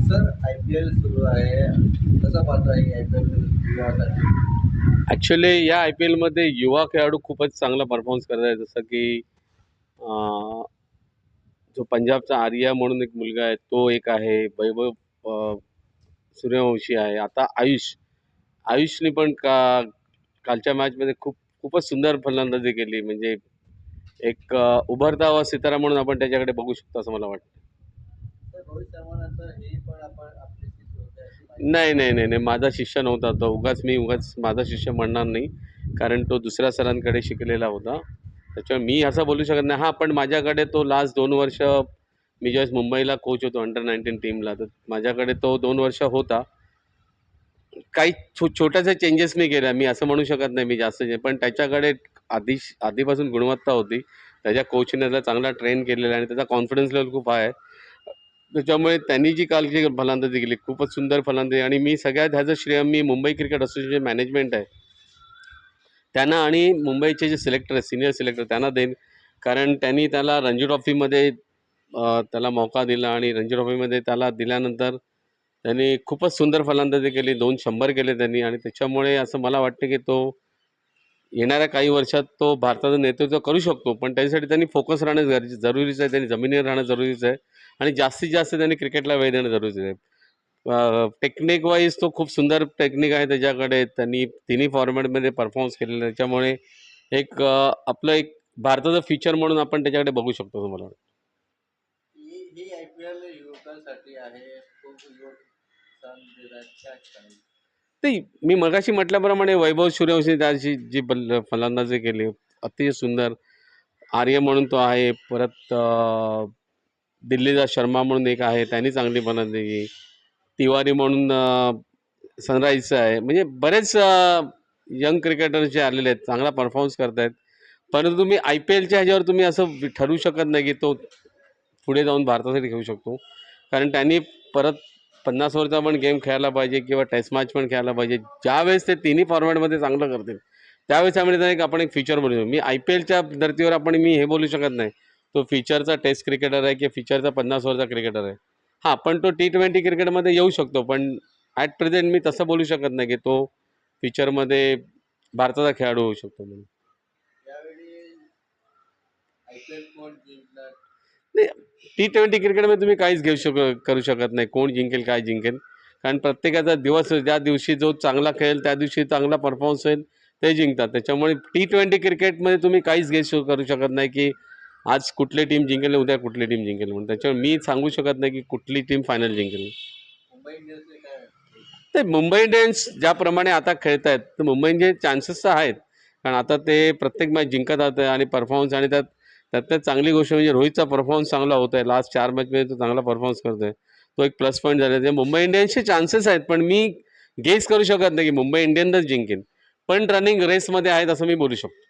Sir IPL सुरू आहे, कसं पाहता IPL युवासाठी? ॲक्च्युअली या IPLमध्ये युवा खेळाडू खूपच चांगला परफॉर्मन्स करत आहेत. जसं की जो पंजाबचा आर्या म्हणून एक मुलगा आहे, तो एक आहे. वैभव सूर्यवंशी आहे. आता आयुषने पण कालच्या मॅचमध्ये खूपच सुंदर फलंदाजी केली. म्हणजे एक उभरता हुआ सितारा म्हणून आपण त्याच्याकडे बघू शकतो असं मला वाटतं. तर रोहित शर्मानंतर हे पण आपण आपले शिष्य होते अशी माहिती. नाही, नाही, नाही, नाही. माझा शिष्य नव्हता तो. उगाच माझा शिष्य म्हणणार नाही. कारण तो दुसऱ्या सरांकडे शिकलेला होता. त्याच्यामुळे मी असं बोलू शकत नाही. हां, पण माझ्याकडे तो लास्ट 2 वर्ष मी ज्यावेळेस मुंबईला कोच होतो अंडर 19 टीमला, तर माझ्याकडे तो 2 वर्ष होता. काही छोट्याशा चेंजेस मी केल्या. मी असं म्हणू शकत नाही मी जास्त पण त्याच्याकडे आधीपासून गुणवत्ता होती. त्याच्या कोचने त्याला चांगला ट्रेन केलेला आहे आणि त्याचा कॉन्फिडन्स लेव्हल खूप हाय आहे. त्याच्यामुळे त्यांनी जी कालची फलंदाजी केली, खूपच सुंदर फलंदाजी आणि मी सगळ्यात ह्याचं श्रेय मी मुंबई क्रिकेट असोसिएशन मॅनेजमेंट आहे, त्यांना आणि मुंबईचे जे सिलेक्टर आहेत, सीनियर सिलेक्टर त्यांना देईन. कारण त्यांनी त्याला रणजी ट्रॉफीमध्ये त्याला मौका दिला आणि रणजी ट्रॉफीमध्ये त्याला दिल्यानंतर त्यांनी खूपच सुंदर फलंदाजी केली. 2 100 केले त्यांनी आणि त्याच्यामुळे असं मला वाटतं की तो येणाऱ्या काही वर्षात तो भारताचं नेतृत्व करू शकतो. पण त्याच्यासाठी त्यांनी फोकस राहणं जरुरीचं आहे. त्यांनी जमिनीवर राहणं जरुरीचं आहे आणि जास्तीत जास्त त्यांनी क्रिकेटला वेळ देणं जरुरीचं आहे. टेक्निक वाईज तो खूप सुंदर टेक्निक आहे त्याच्याकडे. त्यांनी तिन्ही फॉर्मॅटमध्ये परफॉर्मन्स केलेलं आहे. त्याच्यामुळे आपलं एक भारताचं फ्युचर म्हणून आपण त्याच्याकडे बघू शकतो असं मला वाटतं. ही IPL युवकांसाठी आहे, खूप युवक सण देत आहेत, काय सांगाल? ते मी मगाशी म्हटल्याप्रमाणे वैभव सूर्यवंशी त्याची जी फलंदाजी केली अतिशय सुंदर. आर्य म्हणून तो आहे. परत दिल्लीचा शर्मा म्हणून एक आहे, त्यांनी चांगली फलंदाजी केली. तिवारी म्हणून सनराईजचं आहे. म्हणजे बरेच यंग क्रिकेटर जे आलेले आहेत चांगला परफॉर्मन्स करत आहेत. परंतु तुम्ही IPLच्या ह्याच्यावर तुम्ही असं ठरवू शकत नाही की तो पुढे जाऊन भारतासाठी खेळू शकतो. कारण त्यांनी परत 50 ओव्हरचा पण गेम खेळायला पाहिजे किंवा टेस्ट मॅच पण खेळायला पाहिजे. ज्यावेळेस ते तिन्ही फॉर्मॅटमध्ये चांगलं करतील त्यावेळेस त्यामध्ये आपण एक फ्युचर बोलू शकतो. मी IPLच्या धर्तीवर मी हे बोलू शकत नाही तो फ्युचरचा टेस्ट क्रिकेटर आहे की फ्युचरचा 50 ओव्हरचा क्रिकेटर आहे. हां, पण तो T20 क्रिकेटमध्ये येऊ शकतो. पण ॲट प्रेझेंट मी तसं बोलू शकत नाही की तो फ्युचरमध्ये भारताचा खेळाडू होऊ शकतो म्हणून. यावेळी IPL कोण जिंकणार? नाही, T20 क्रिकेटमध्ये तुम्ही काहीच करू शकत नाही. कोण जिंकेल, काय जिंकेल. कारण प्रत्येकाचा दिवस ज्या दिवशी जो चांगला खेळेल त्या दिवशी चांगला परफॉर्मन्स होईल ते जिंकतात. त्याच्यामुळे T20 क्रिकेटमध्ये तुम्ही काहीच करू शकत नाही की आज कुठली टीम जिंकेल, उद्या कुठली टीम जिंकेल म्हणून. त्याच्यामुळे मी सांगू शकत नाही की कुठली टीम फायनल जिंकेल. मुंबई इंडियन्सने काय ते मुंबई इंडियन्स ज्याप्रमाणे आता खेळत आहेत तर मुंबई इंडियन्स चान्सेस तर आहेत. कारण आता ते प्रत्येक मॅच जिंकत आहेत आणि परफॉर्मन्स आणि त्यात चांगली गोष्ट म्हणजे रोहितचा परफॉर्मन्स चांगला होत आहे. लास्ट 4 मॅचमध्ये तो चांगला परफॉर्मन्स करतो आहे. तो एक प्लस पॉईंट झाला आहे. मुंबई इंडियन्सचे चान्सेस आहेत पण मी गेस करू शकत नाही की मुंबई इंडियन्सच जिंकेल. पण रनिंग रेसमध्ये आहेत असं मी बोलू शकतो.